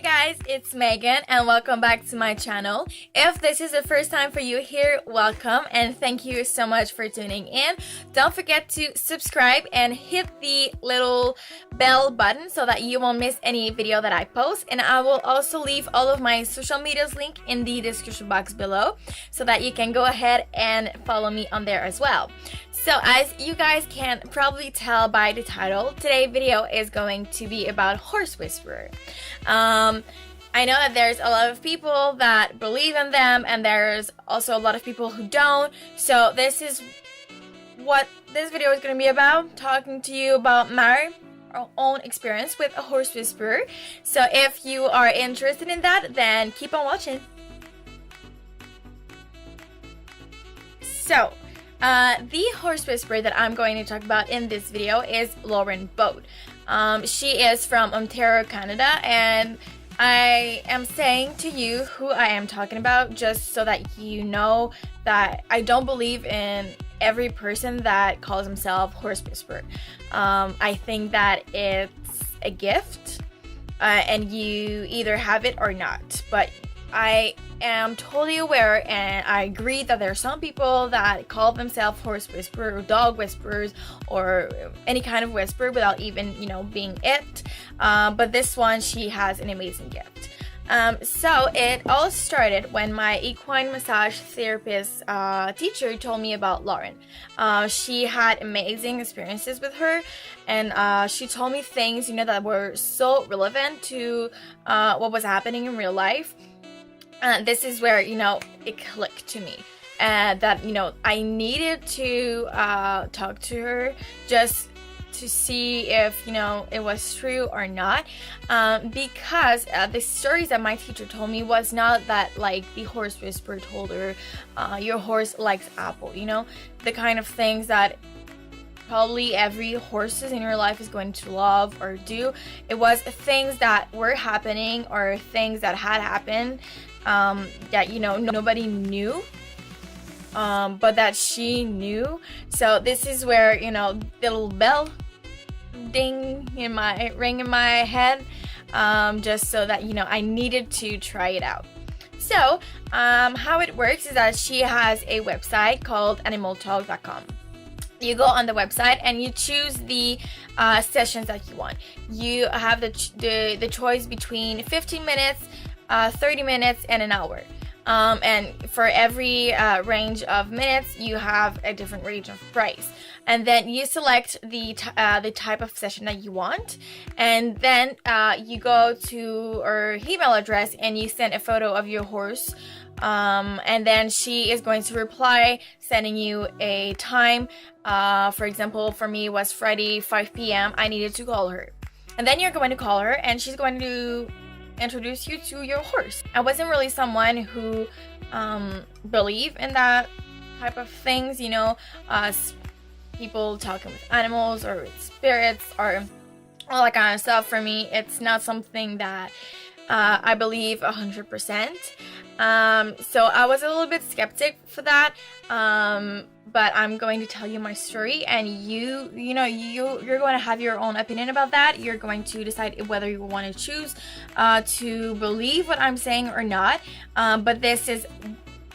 guys, it's Megan and welcome back to my channel. If this is the first time for you here, welcome and thank you so much for tuning in. Don't forget to subscribe and hit the little bell button so that you won't miss any video that I post, and I will also leave all of my social medias link in the description box below so that you can go ahead and follow me on there as well. So as you guys can probably tell by the title, today's video is going to be about horse whisperer. I know that there's a lot of people that believe in them and there's also a lot of people who don't. So this is what this video is going to be about, talking to you about my own experience with a horse whisperer. So if you are interested in that, then keep on watching. So the horse whisperer that I'm going to talk about in this video is Lauren Boat. She is from Ontario, Canada, and I am saying to you who I am talking about just so that you know that I don't believe in every person that calls himself horse whisperer. I think that it's a gift and you either have it or not, but I am totally aware and I agree that there are some people that call themselves horse whisperer or dog whisperers or any kind of whisperer without even, being it. But this one, she has an amazing gift. So it all started when my equine massage therapist teacher told me about Lauren. She had amazing experiences with her, and she told me things, that were so relevant to what was happening in real life. This is where, it clicked to me that, I needed to talk to her just to see if, it was true or not. Because the stories that my teacher told me was not that, like, the horse whisperer told her, your horse likes apple, the kind of things that probably every horse in your life is going to love or do. It was things that were happening or things that had happened that nobody knew, but that she knew. So this is where the little bell ring in my head, just so that I needed to try it out. So how it works is that she has a website called animaltalk.com. You go on the website and you choose the sessions that you want. You have the choice between 15 minutes, 30 minutes, and an hour. And for every range of minutes, you have a different range of price. And then you select the type of session that you want, and then you go to her email address and you send a photo of your horse. And then she is going to reply, sending you a time. For example, for me it was Friday 5 p.m. I needed to call her, and then you're going to call her and she's going to introduce you to your horse. I wasn't really someone who believe in that type of things, people talking with animals or with spirits or all that kind of stuff. For me, it's not something that I believe 100%. So I was a little bit skeptic for that, but I'm going to tell you my story, and you're going to have your own opinion about that. You're going to decide whether you want to choose to believe what I'm saying or not. But this is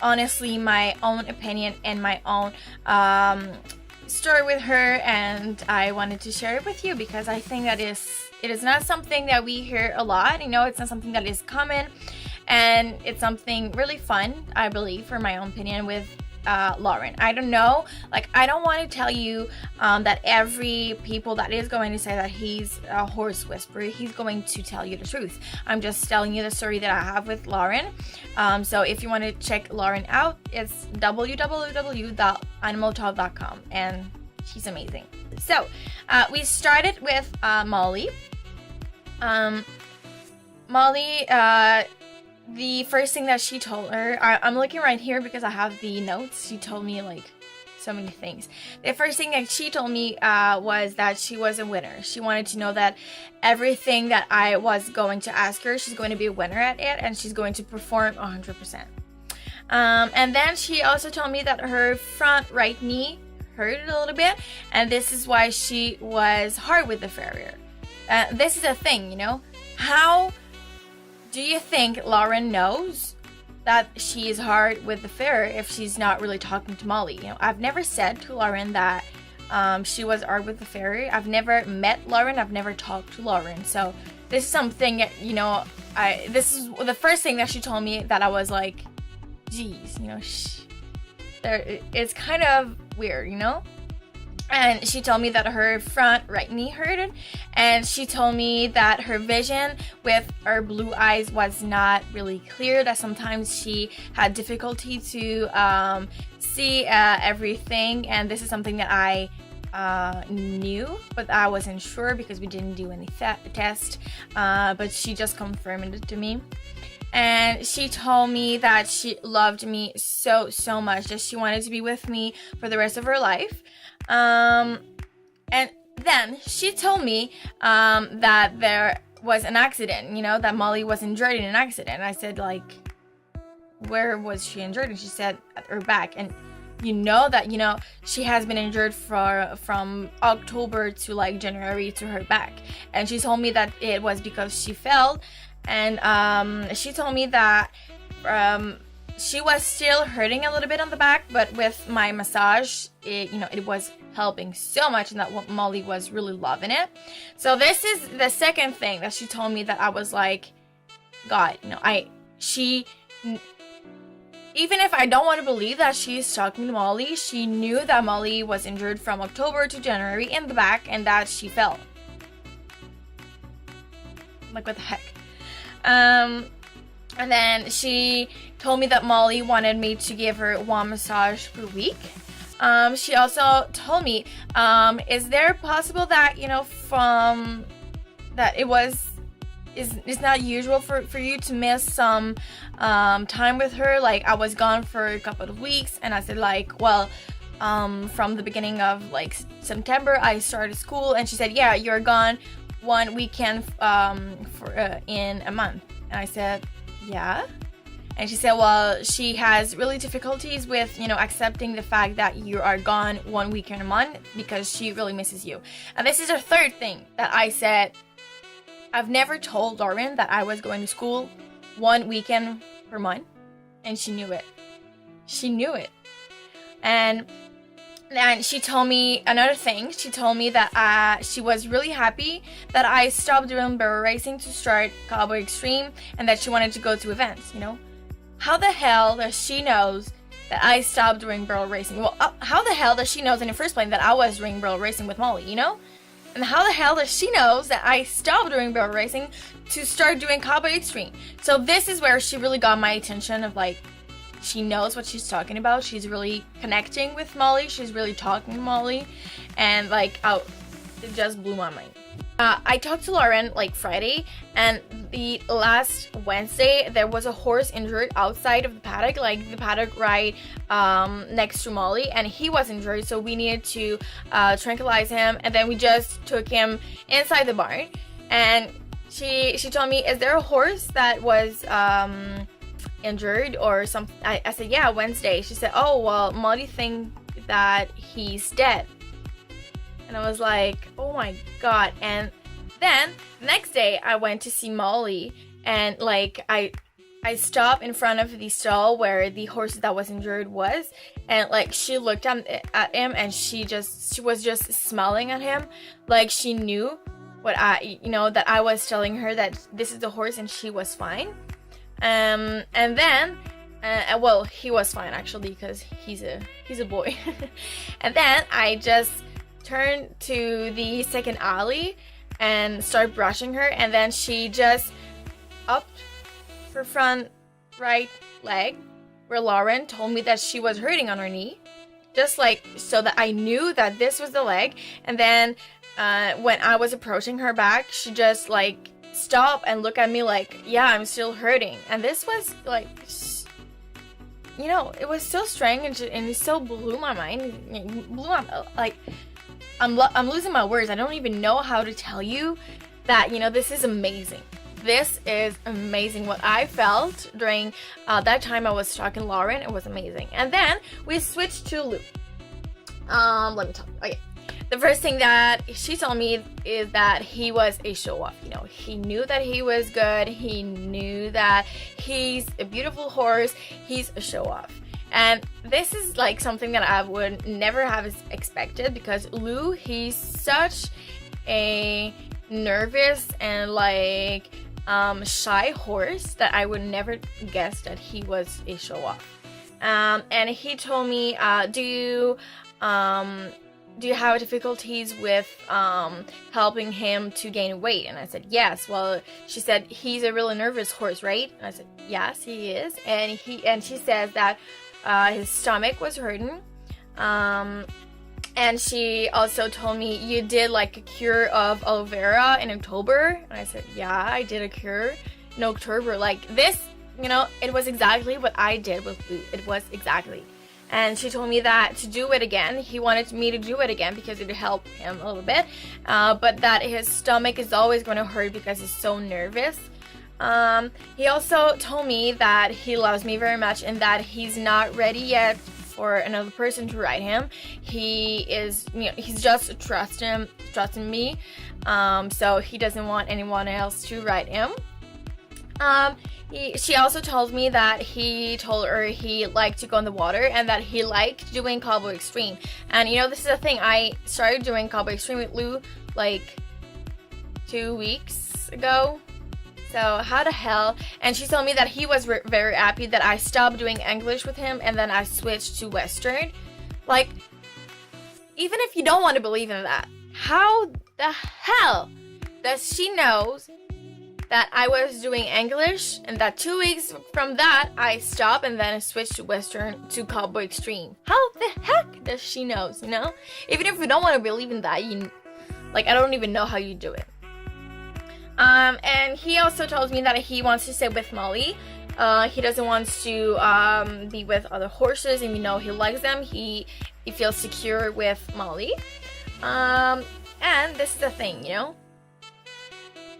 honestly my own opinion and my own story with her, and I wanted to share it with you because I think that it is not something that we hear a lot. It's not something that is common, and it's something really fun, I believe, for my own opinion, with Lauren. I don't know, I don't want to tell you that every people that is going to say that he's a horse whisperer, he's going to tell you the truth. I'm just telling you the story that I have with Lauren. So if you want to check Lauren out, it's www.animaltalk.com, and she's amazing. So we started with Molly. Molly, the first thing that she told her, I'm looking right here because I have the notes. She told me so many things. The first thing that she told me was that she was a winner. She wanted to know that everything that I was going to ask her, she's going to be a winner at it, and she's going to perform 100%. And then she also told me that her front right knee hurt a little bit, and this is why she was hard with the farrier. This is a thing, how do you think Lauren knows that she is hard with the fairy if she's not really talking to Molly? You know, I've never said to Lauren that she was hard with the fairy. I've never met Lauren. I've never talked to Lauren. So this is something, you know, this is the first thing that she told me that I was like, geez, you know, it's kind of weird, you know? And she told me that her front right knee hurted, and she told me that her vision with her blue eyes was not really clear, that sometimes she had difficulty to see everything, and this is something that I knew, but I wasn't sure because we didn't do any test, but she just confirmed it to me. And she told me that she loved me so much, that she wanted to be with me for the rest of her life. And then she told me that there was an accident, you know, that Molly was injured in an accident. And I said, like, where was she injured? And she said at her back. And you know that, you know, she has been injured from October to like January to her back. And she told me that it was because she fell. And she told me that she was still hurting a little bit on the back, but with my massage, it was helping so much, and that Molly was really loving it. So this is the second thing that she told me that I was like, God, you know, even if I don't want to believe that she's talking to Molly, she knew that Molly was injured from October to January in the back, and that she fell. Like, what the heck? And then she told me that Molly wanted me to give her one massage per week. She also told me, is there possible that, you know, from that it's not usual for you to miss some time with her? Like, I was gone for a couple of weeks, and I said, like, well, from the beginning of like September I started school, and she said, yeah, you're gone one weekend in a month. And I said, yeah. And she said, well, she has really difficulties with, you know, accepting the fact that you are gone one weekend a month because she really misses you. And this is her third thing that I said. I've never told Lauren that I was going to school one weekend per month, and she knew it. She knew it. And then she told me another thing. She told me that she was really happy that I stopped doing barrel racing to start Cowboy Extreme, and that she wanted to go to events, you know? How the hell does she knows that I stopped doing barrel racing? Well, how the hell does she knows in the first place that I was doing barrel racing with Molly, you know? And how the hell does she knows that I stopped doing barrel racing to start doing Cowboy Extreme? So this is where she really got my attention of, like, she knows what she's talking about. She's really connecting with Molly. She's really talking to Molly. And, like, it just blew my mind. I talked to Lauren, like, Friday, and the last Wednesday, there was a horse injured outside of the paddock, like, the paddock right next to Molly, and he was injured, so we needed to tranquilize him, and then we just took him inside the barn, and she told me, is there a horse that was injured or something? I said, yeah, Wednesday. She said, oh, well, Molly thinks that he's dead. And I was like, oh my God. And then the next day I went to see Molly, and like I stopped in front of the stall where the horse that was injured was, and like she looked at him, and she was just smiling at him, like she knew what that I was telling her that this is the horse, and she was fine. And then well, he was fine actually, because he's a boy. And then I just turned to the second alley and started brushing her, and then she just upped her front right leg where Lauren told me that she was hurting on her knee, just like so that I knew that this was the leg. And then when I was approaching her back, she just like stopped and looked at me like, yeah, I'm still hurting. And this was like, you know, it was so strange, and it so blew my mind. Like, I'm losing my words. I don't even know how to tell you that, you know, this is amazing. This is amazing. What I felt during that time I was talking to Lauren, it was amazing. And then we switched to Lou. Let me talk. Okay. the first thing that she told me is that he was a show-off. You know, he knew that he was good. He knew that he's a beautiful horse. He's a show-off. And this is like something that I would never have expected, because Lou, he's such a nervous and like shy horse that I would never guess that he was a show-off. And he told me, do you have difficulties with helping him to gain weight? And I said, yes. Well, she said, he's a really nervous horse, right? And I said, yes, he is. And she says that his stomach was hurting. And she also told me, you did like a cure of aloe vera in October. And I said, yeah, I did a cure in October. Like this, you know, it was exactly what I did with Lou. It was exactly. And she told me that to do it again, he wanted me to do it again because it would help him a little bit. But that his stomach is always going to hurt because he's so nervous. He also told me that he loves me very much and that he's not ready yet for another person to ride him. He is, you know, he's just trusting me. So he doesn't want anyone else to ride him. She also told me that he told her he liked to go in the water and that he liked doing Cowboy Extreme. And you know, this is the thing, I started doing Cowboy Extreme with Lou like 2 weeks ago. So how the hell? And she told me that he was very happy that I stopped doing English with him and then I switched to Western. Like, even if you don't want to believe in that, how the hell does she knows that I was doing English and that 2 weeks from that I stopped and then I switched to Western to Cowboy Extreme? How the heck does she knows, you know? Even if you don't want to believe in that, like, I don't even know how you do it. And he also told me that he wants to stay with Molly. He doesn't want to be with other horses, and you know, he likes them. He feels secure with Molly. And this is the thing, you know?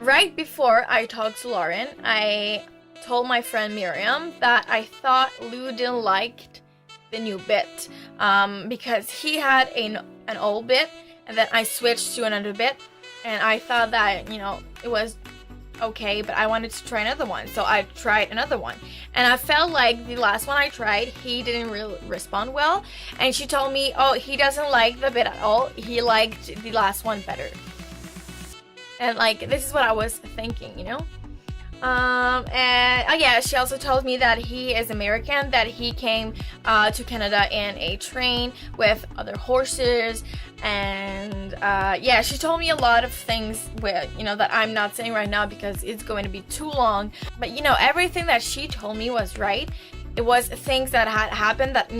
Right before I talked to Lauren, I told my friend Miriam that I thought Lou didn't like the new bit, because he had an old bit and then I switched to another bit, and I thought that, you know, it was okay, but I wanted to try another one, so I tried another one, and I felt like the last one I tried, he didn't really respond well, and she told me, oh, he doesn't like the bit at all, he liked the last one better. And like, this is what I was thinking, you know? And yeah, she also told me that he is American, that he came to Canada in a train with other horses, and yeah, she told me a lot of things with, you know, that I'm not saying right now because it's going to be too long. But you know, everything that she told me was right. It was things that had happened, that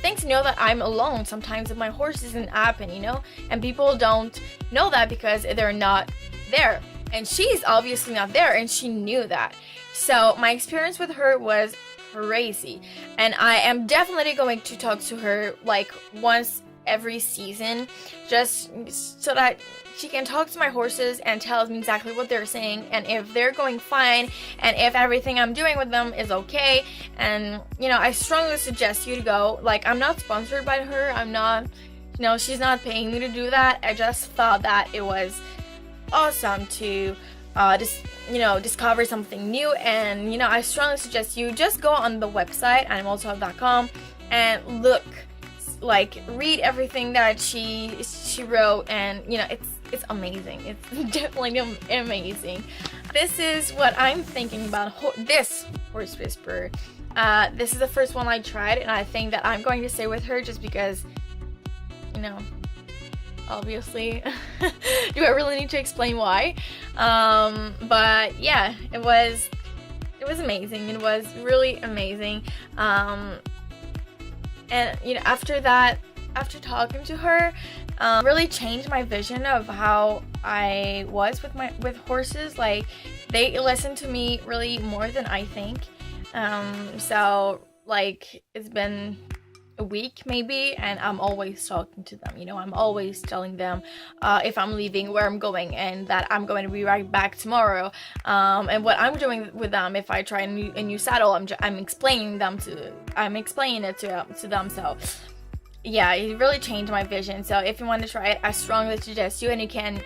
things, you know, that I'm alone sometimes if my horse doesn't happen, you know, and people don't know that because they're not there, and she's obviously not there, and she knew that. So my experience with her was crazy, and I am definitely going to talk to her like once every season, just so that she can talk to my horses and tell me exactly what they're saying, and if they're going fine, and if everything I'm doing with them is okay. And you know, I strongly suggest you to go. Like, I'm not sponsored by her, I'm not, you know, she's not paying me to do that. I just thought that it was awesome to just, you know, discover something new. And you know, I strongly suggest you just go on the website animaltalk.com and look, like, read everything that she wrote, and you know, it's amazing. It's definitely amazing. This is what I'm thinking about this Horse Whisperer. This is the first one I tried, and I think that I'm going to stay with her just because, you know, obviously. Do I really need to explain why? But yeah, it was amazing. It was really amazing. And you know, after that, after talking to her, really changed my vision of how I was with horses. Like, they listen to me really more than I think. So like, it's been a week maybe, and I'm always talking to them, you know, I'm always telling them if I'm leaving, where I'm going, and that I'm going to be right back tomorrow, and what I'm doing with them. If I try a new saddle, I'm explaining it to them. So yeah, it really changed my vision. So if you want to try it, I strongly suggest you, and you can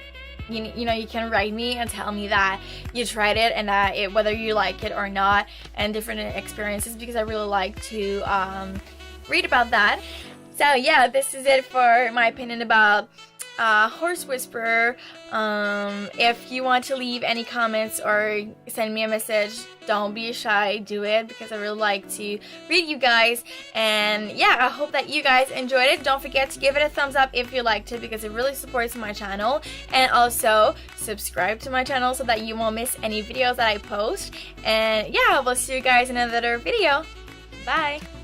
you can write me and tell me that you tried it and that whether you like it or not, and different experiences, because I really like to read about that. So yeah, this is it for my opinion about Horse Whisperer. If you want to leave any comments or send me a message, don't be shy, do it, because I really like to read you guys. And yeah, I hope that you guys enjoyed it. Don't forget to give it a thumbs up if you liked it, because it really supports my channel. And also subscribe to my channel so that you won't miss any videos that I post. And yeah, I will see you guys in another video. Bye!